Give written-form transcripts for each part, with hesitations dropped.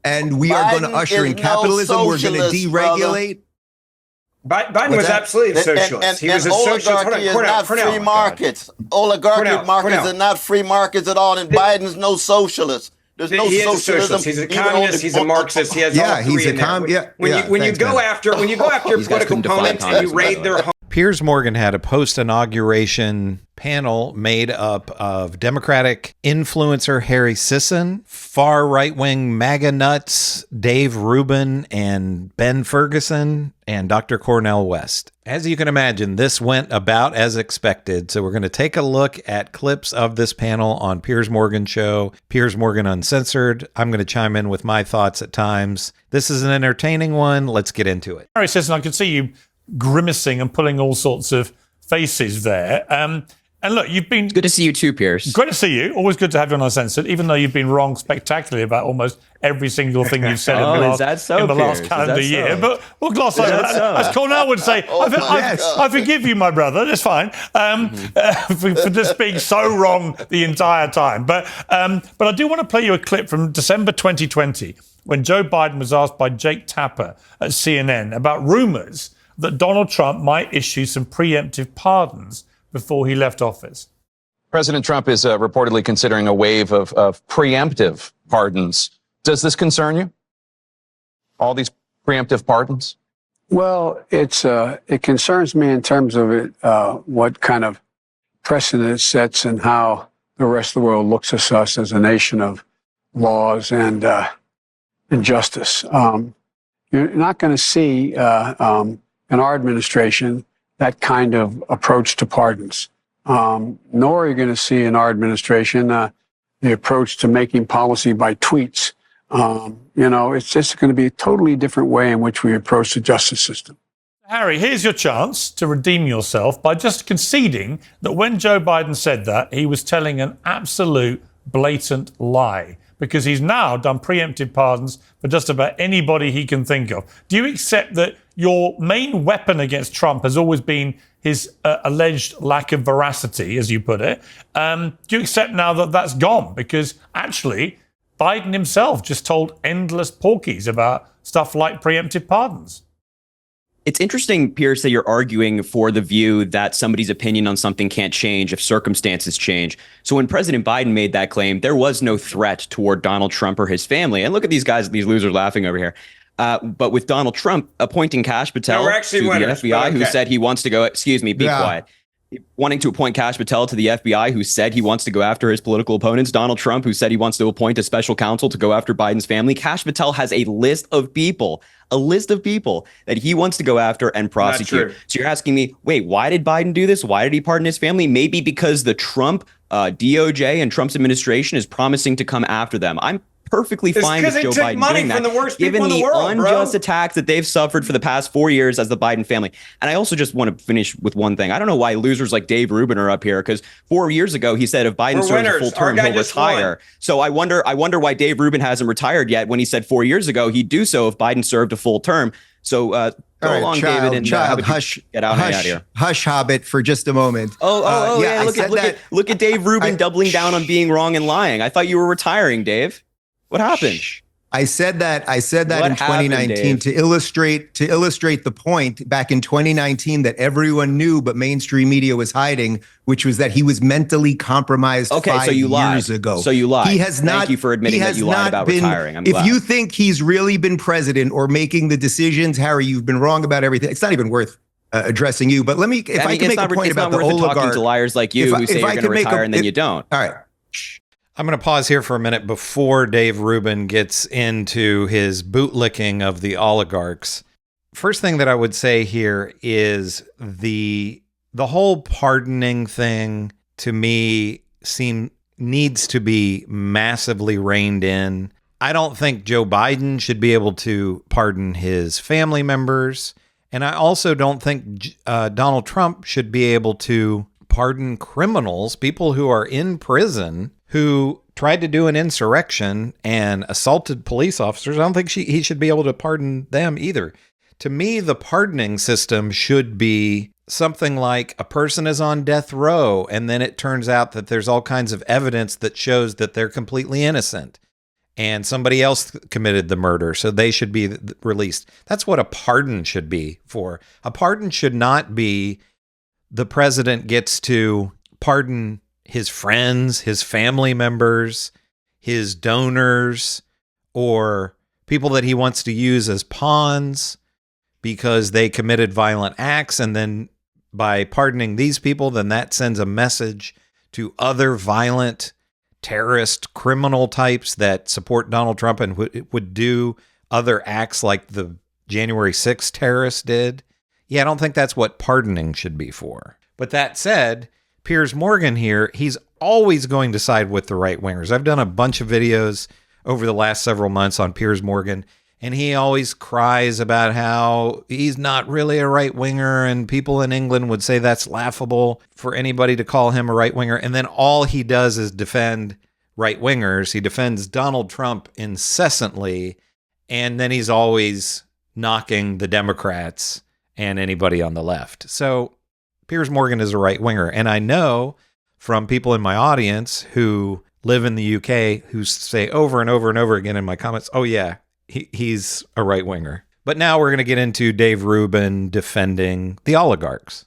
and we are going to usher in capitalism. We're going to deregulate. Biden was absolutely a socialist. He was a socialist. Oligarchy is not free markets. Oligarchic markets are not free markets at all, and Biden's no socialist. There's no socialism. He's a communist. He's a Marxist. He has all three in there. When you go after political opponents and you raid their home. Piers Morgan had a post-inauguration panel made up of Democratic influencer Harry Sisson, far right-wing MAGA nuts Dave Rubin and Ben Ferguson, and Dr. Cornel West. As you can imagine, this went about as expected, so we're going to take a look at clips of this panel on Piers Morgan Show, Piers Morgan Uncensored. I'm going to chime in with my thoughts at times. This is an entertaining one. Let's get into it. Harry Sisson, I can see you grimacing and pulling all sorts of faces there. And look, you've been... Good to see you too, Piers. Great to see you. Always good to have you on Uncensored, even though you've been wrong spectacularly about almost every single thing you've said in the last calendar year. But we'll gloss over that. As Cornel would say, I forgive you, my brother. It's fine. For just being so wrong the entire time. But I do want to play you a clip from December 2020 when Joe Biden was asked by Jake Tapper at CNN about rumors that Donald Trump might issue some preemptive pardons before he left office. President Trump is reportedly considering a wave of preemptive pardons. Does this concern you? All these preemptive pardons? Well, it concerns me in terms of what kind of precedent it sets and how the rest of the world looks at us as a nation of laws and justice. You're not going to see in our administration that kind of approach to pardons. Nor are you going to see in our administration the approach to making policy by tweets. It's just going to be a totally different way in which we approach the justice system. Harry, here's your chance to redeem yourself by just conceding that when Joe Biden said that, he was telling an absolute blatant lie, because he's now done preemptive pardons for just about anybody he can think of. Do you accept that your main weapon against Trump has always been his alleged lack of veracity, as you put it? Do you accept now that that's gone? Because actually, Biden himself just told endless porkies about stuff like preemptive pardons. It's interesting, Piers, that you're arguing for the view that somebody's opinion on something can't change if circumstances change. So when President Biden made that claim, there was no threat toward Donald Trump or his family. And look at these guys, these losers laughing over here. But with Donald Trump appointing Kash Patel to the FBI, who said he wants to go, quiet. Wanting to appoint Kash Patel to the FBI, who said he wants to go after his political opponents. Donald Trump, who said he wants to appoint a special counsel to go after Biden's family. Kash Patel has a list of people that he wants to go after and prosecute. So you're asking me, wait, why did Biden do this? Why did he pardon his family? Maybe because the Trump DOJ and Trump's administration is promising to come after them. I'm perfectly fine with Joe Biden doing that, given the unjust attacks that they've suffered for the past 4 years as the Biden family. And I also just want to finish with one thing. I don't know why losers like Dave Rubin are up here, because 4 years ago he said if Biden serves a full term, he'll retire. So I wonder why Dave Rubin hasn't retired yet, when he said 4 years ago he'd do so if Biden served a full term. So go along, David, and hush, get out of here. Hush, Hobbit, for just a moment. Look at Dave Rubin doubling down on being wrong and lying. I thought you were retiring, Dave. What happened? I said that in 2019 to illustrate the point back in 2019 that everyone knew, but mainstream media was hiding, which was that he was mentally compromised 5 years ago. So you lied. He has not. Thank you for admitting that you lied about retiring. If you think he's really been president or making the decisions, Harry, you've been wrong about everything. It's not even worth addressing you. But let me, if I can make a point about the oligarch. Talking to liars like you who say you're going to retire and then you don't. All right. I'm going to pause here for a minute before Dave Rubin gets into his bootlicking of the oligarchs. First thing that I would say here is the whole pardoning thing, to me, needs to be massively reined in. I don't think Joe Biden should be able to pardon his family members. And I also don't think Donald Trump should be able to pardon criminals, people who are in prison, who tried to do an insurrection and assaulted police officers. I don't think he should be able to pardon them either. To me, the pardoning system should be something like a person is on death row, and then it turns out that there's all kinds of evidence that shows that they're completely innocent. and somebody else committed the murder, so they should be released. That's what a pardon should be for. A pardon should not be the president gets to pardon his friends, his family members, his donors, or people that he wants to use as pawns because they committed violent acts. And then by pardoning these people, then that sends a message to other violent terrorist criminal types that support Donald Trump and would do other acts like the January 6th terrorists did. Yeah, I don't think that's what pardoning should be for. But that said, Piers Morgan here, he's always going to side with the right-wingers. I've done a bunch of videos over the last several months on Piers Morgan, and he always cries about how he's not really a right-winger, and people in England would say that's laughable for anybody to call him a right-winger. And then all he does is defend right-wingers. He defends Donald Trump incessantly, and then he's always knocking the Democrats and anybody on the left. So Piers Morgan is a right-winger. And I know from people in my audience who live in the UK who say over and over and over again in my comments, oh yeah, he's a right-winger. But now we're going to get into Dave Rubin defending the oligarchs.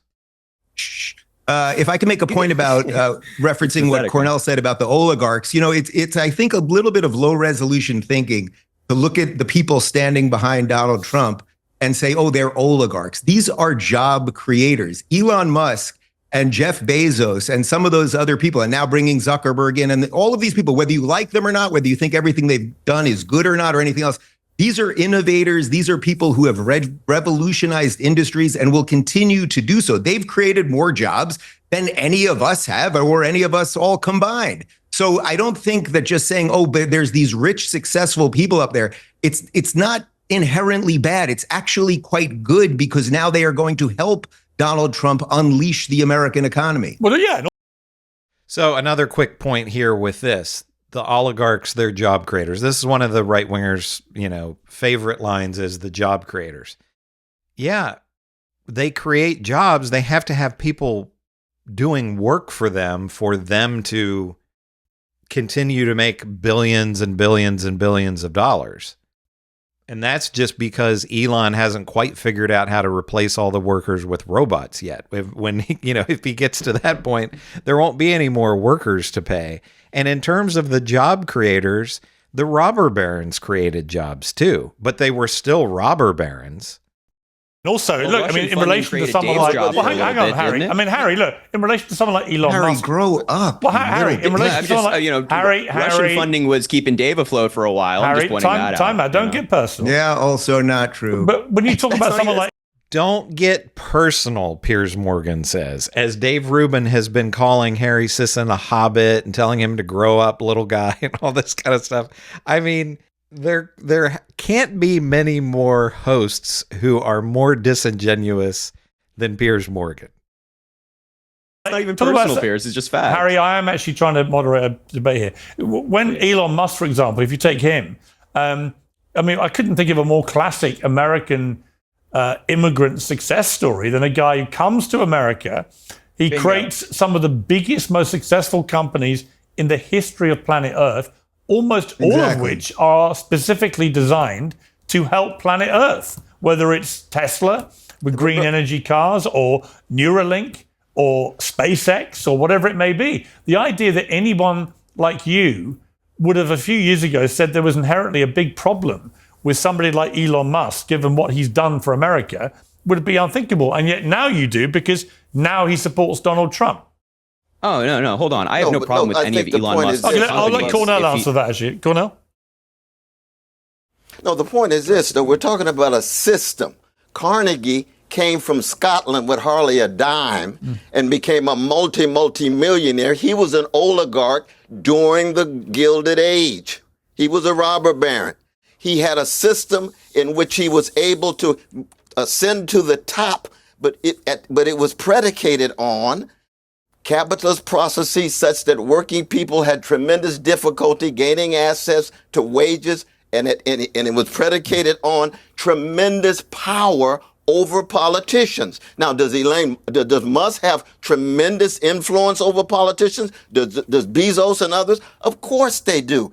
If I can make a point about referencing what Cornel said about the oligarchs, it's I think a little bit of low resolution thinking to look at the people standing behind Donald Trump and say, oh, they're oligarchs. These are job creators. Elon Musk and Jeff Bezos and some of those other people, and now bringing Zuckerberg in, and all of these people, whether you like them or not, whether you think everything they've done is good or not or anything else, these are innovators. These are people who have revolutionized industries and will continue to do so. They've created more jobs than any of us have or any of us all combined. So I don't think that just saying, oh, but there's these rich, successful people up there, it's not inherently bad. It's actually quite good because now they are going to help Donald Trump unleash the American economy. Well, yeah. So another quick point here with this. The oligarchs, they're job creators. This is one of the right-wingers, favorite lines is the job creators. Yeah, they create jobs. They have to have people doing work for them to continue to make billions and billions and billions of dollars. And that's just because Elon hasn't quite figured out how to replace all the workers with robots yet. If he gets to that point, there won't be any more workers to pay. And in terms of the job creators, the robber barons created jobs too, but they were still robber barons. And also, look, in relation to someone like... hang on, Harry. Harry, look, in relation to someone like Elon Musk... Harry, grow up. Well, Harry, in relation to someone like... Harry, Russian funding was keeping Dave afloat for a while. Harry, I'm just pointing that out. Time out. Don't get personal. Yeah, also not true. But when you talk about someone like... Don't get personal, Piers Morgan says, as Dave Rubin has been calling Harry Sisson a hobbit and telling him to grow up, little guy, and all this kind of stuff. There can't be many more hosts who are more disingenuous than Piers Morgan. It's not even personal, Piers. It's just fact. Harry, I am actually trying to moderate a debate here. When Elon Musk, for example, if you take him, I couldn't think of a more classic American immigrant success story than a guy who comes to America. He creates some of the biggest, most successful companies in the history of planet Earth, almost all of which are specifically designed to help planet Earth, whether it's Tesla with green energy cars or Neuralink or SpaceX or whatever it may be. The idea that anyone like you would have a few years ago said there was inherently a big problem with somebody like Elon Musk, given what he's done for America, would be unthinkable. And yet now you do, because now he supports Donald Trump. Oh, no, hold on. I have no problem with any of Elon Musk's. I'll let Cornel answer that, actually. Cornel? No, the point is this, that we're talking about a system. Carnegie came from Scotland with hardly a dime and became a multi-millionaire. He was an oligarch during the Gilded Age. He was a robber baron. He had a system in which he was able to ascend to the top, but it was predicated on capitalist processes such that working people had tremendous difficulty gaining access to wages, and it was predicated on tremendous power over politicians. Now, does Musk have tremendous influence over politicians? Does Bezos and others? Of course they do.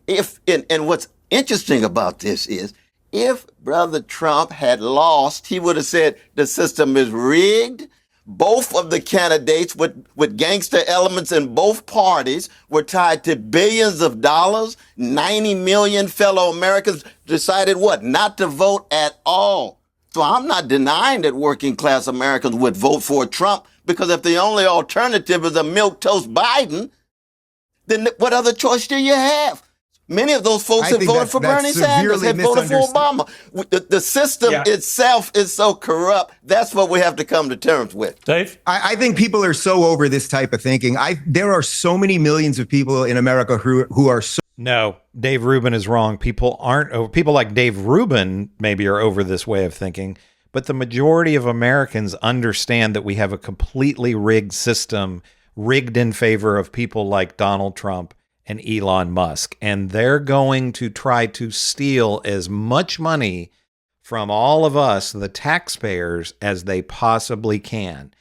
And what's interesting about this is, if Brother Trump had lost, he would have said the system is rigged. Both of the candidates with gangster elements in both parties were tied to billions of dollars. 90 million fellow Americans decided what? Not to vote at all. So I'm not denying that working class Americans would vote for Trump, because if the only alternative is a milquetoast Biden, then what other choice do you have? Many of those folks have voted for Bernie Sanders, have voted for Obama. The system itself is so corrupt. That's what we have to come to terms with. Dave? I think people are so over this type of thinking. There are so many millions of people in America who are so... No, Dave Rubin is wrong. People aren't over. People like Dave Rubin maybe are over this way of thinking, but the majority of Americans understand that we have a completely rigged system, rigged in favor of people like Donald Trump and Elon Musk, and they're going to try to steal as much money from all of us, the taxpayers, as they possibly can.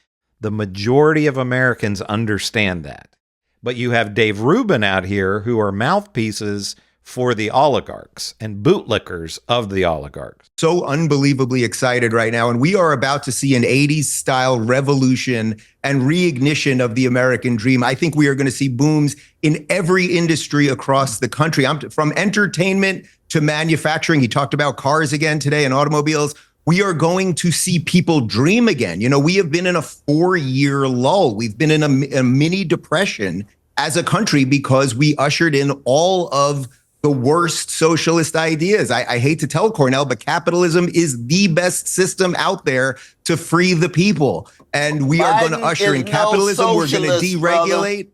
The majority of Americans understand that. But you have Dave Rubin out here who are mouthpieces for the oligarchs and bootlickers of the oligarchs. So unbelievably excited right now. And we are about to see an 80s style revolution and reignition of the American dream. I think we are going to see booms in every industry across the country. From entertainment to manufacturing. He talked about cars again today and automobiles. We are going to see people dream again. You know, we have been in a 4-year lull. We've been in a mini depression as a country because we ushered in all of the worst socialist ideas. I hate to tell Cornel, but capitalism is the best system out there to free the people. And we are going to usher in capitalism. We're going to deregulate.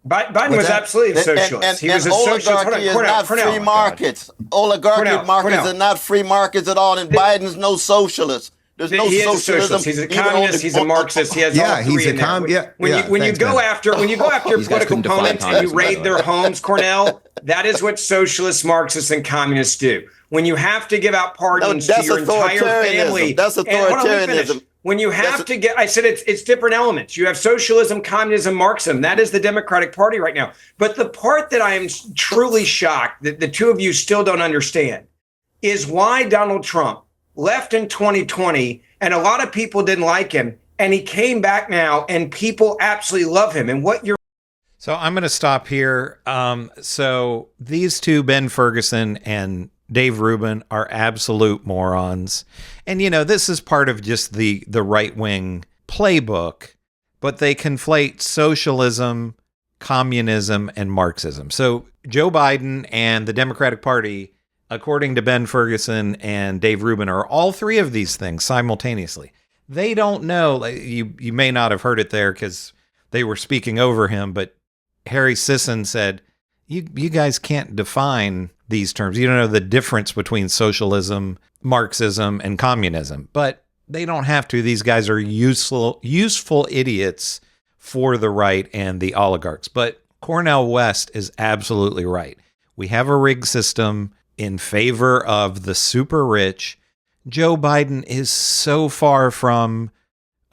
Biden was absolutely a socialist. He was a socialist. Oligarchy is not free markets. Oligarchic markets are not free markets at all. And Biden's no socialist. There's no socialism. He's a communist. He's a Marxist. He has all three in there. When you go after your political opponents and you raid their homes, Cornel, that is what socialists, Marxists, and communists do. When you have to give out pardons to your entire family, that's authoritarianism. When you have to get, I said it's different elements. You have socialism, communism, Marxism. That is the Democratic Party right now. But the part that I am truly shocked that the two of you still don't understand is why Donald Trump left in 2020 and a lot of people didn't like him, and he came back now and people absolutely love him. And what you're... So I'm going to stop here. So these two, Ben Ferguson and Dave Rubin, are absolute morons. And, you know, this is part of just the right-wing playbook, but they conflate socialism, communism, and Marxism. So Joe Biden and the Democratic Party, according to Ben Ferguson and Dave Rubin, are all three of these things simultaneously. They don't know. You may not have heard it there because they were speaking over him, but Harry Sisson said, you guys can't define these terms. You don't know the difference between socialism, Marxism, and communism. But they don't have to. These guys are useful idiots for the right and the oligarchs. But Cornel West is absolutely right. We have a rigged system in favor of the super rich. Joe Biden is so far from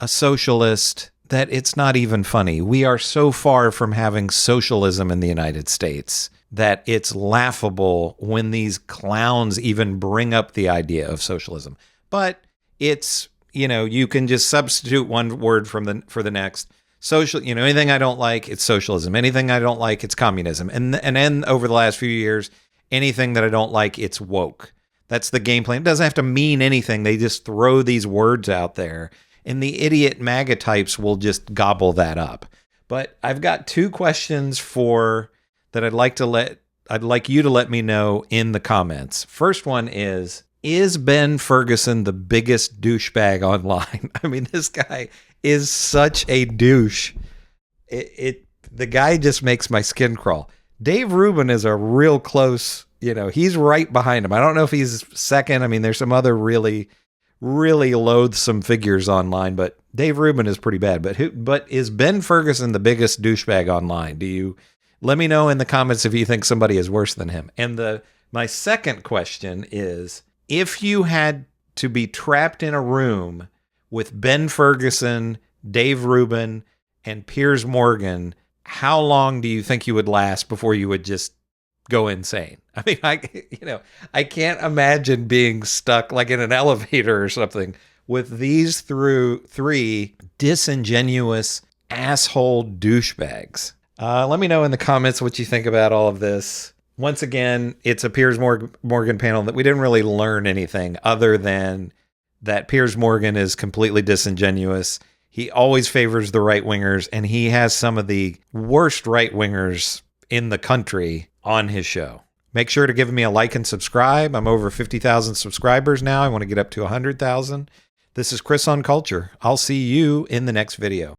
a socialist that it's not even funny. We are so far from having socialism in the United States that it's laughable when these clowns even bring up the idea of socialism. But it's, you know, you can just substitute one word for the next. Social, you know, anything I don't like, it's socialism. Anything I don't like, it's communism. And then over the last few years, anything that I don't like, it's woke. That's the game plan. It doesn't have to mean anything. They just throw these words out there, and the idiot MAGA types will just gobble that up. But I've got two questions that I'd like you to let me know in the comments. First one is Ben Ferguson the biggest douchebag online? I mean, this guy is such a douche. The guy just makes my skin crawl. Dave Rubin is a real close, you know, he's right behind him. I don't know if he's second. I mean, there's some other really, really loathsome figures online, but Dave Rubin is pretty bad. But is Ben Ferguson the biggest douchebag online? Let me know in the comments if you think somebody is worse than him. And my second question is, if you had to be trapped in a room with Ben Ferguson, Dave Rubin, and Piers Morgan, how long do you think you would last before you would just go insane. I mean, I can't imagine being stuck like in an elevator or something with these three disingenuous asshole douchebags. Let me know in the comments what you think about all of this. Once again, it's a Piers Morgan panel that we didn't really learn anything other than that Piers Morgan is completely disingenuous. He always favors the right-wingers, and he has some of the worst right-wingers in the country on his show. Make sure to give me a like and subscribe. I'm over 50,000 subscribers now. I want to get up to 100,000. This is Chris on Culture. I'll see you in the next video.